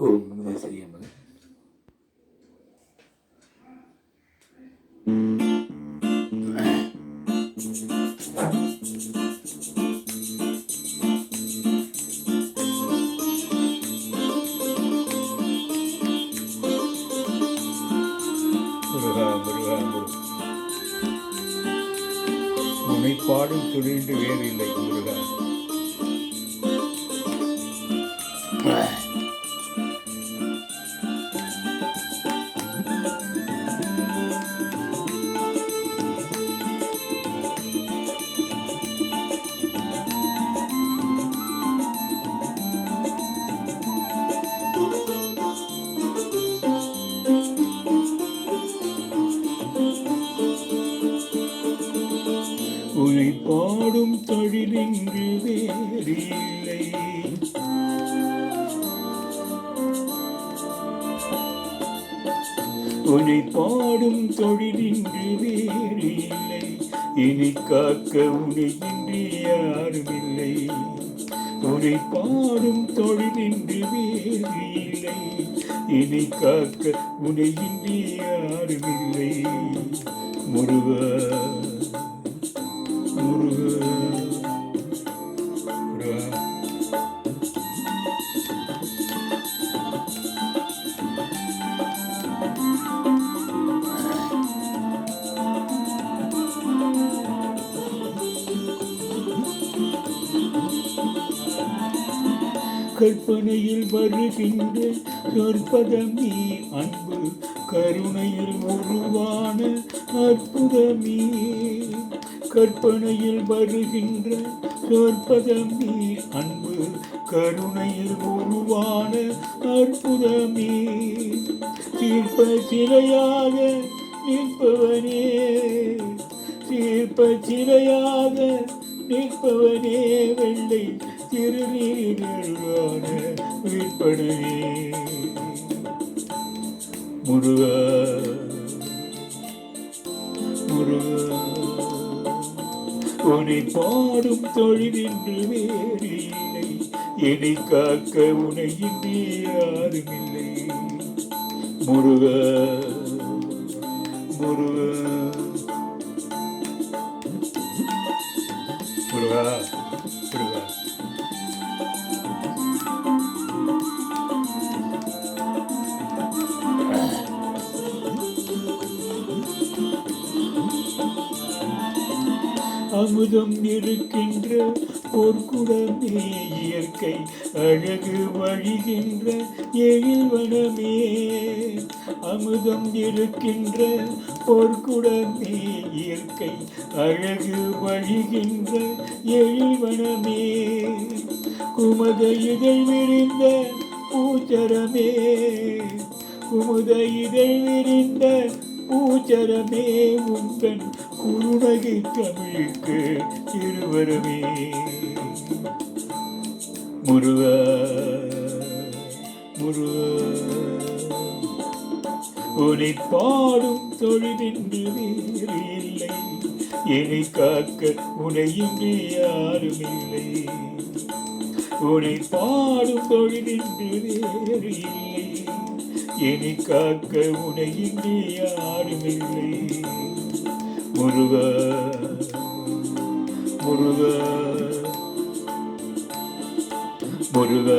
ஓம் நம சிவாய. முருகா முருகா முருகா, உன்னை பாடும் துணிந்து வேறு இல்லை முருகா. உன்னை பாடும் தொழிலின்றி வேறு இல்லை. உன்னை பாடும் தொழிலின்றி வேறு இல்லை. இனி காக்க உன்னை யாரும் இல்லை. உன்னை பாடும் தொழிலின்றி வேறு இல்லை. இனி காக்க உன்னை யாரும் இல்லை. முருகா முருகா முருகா, கற்பனையில் வருகின்ற சொற்பதமே அன்பு, கருணையில் உருவான அற்புதமே. கற்பனையில் வருகின்ற சொற்பதமே அன்பு, கருணையில் உருவான அற்புதமே. தீர்ப்ப சிலையாக நிற்பவனே, தீர்ப்ப சிலையாக நிற்பவனே, வெள்ளை திருநீரான விற்பனையே. முருகா முருகா, உன்னை பாடும் தொழிலின்றி வேறு இல்லை. என்னை காக்க உன்னை இன்றி யாரும் இல்லை. முருகா முருகா முருகா முருகா, அமுதம் இருக்கின்ற பொற்குடமே, இயற்கை அழகு வழிகின்ற எழில்வனமே. அமுதம் இருக்கின்ற பொற்குடமே, இயற்கை அழகு வழிகின்ற எழில்வனமே. குமுத இதழ் விரிந்த பூச்சரமே, குமுத இதழ் விரிந்த பூச்சரமே, உங்கள் குருநகை தமிழுக்கு திருவரமே. முருகா முருகா, உன்னை பாடும் தொழிலின்றி வேறு இல்லை. என்னை காக்க உன்னை இன்றி யாரும் இல்லை. உன்னை பாடும் தொழிலின்றி வேறு இல்லை. என்னை காக்க உன்னை இன்றி யாரும் இல்லை. முருகா முருகா முருகா.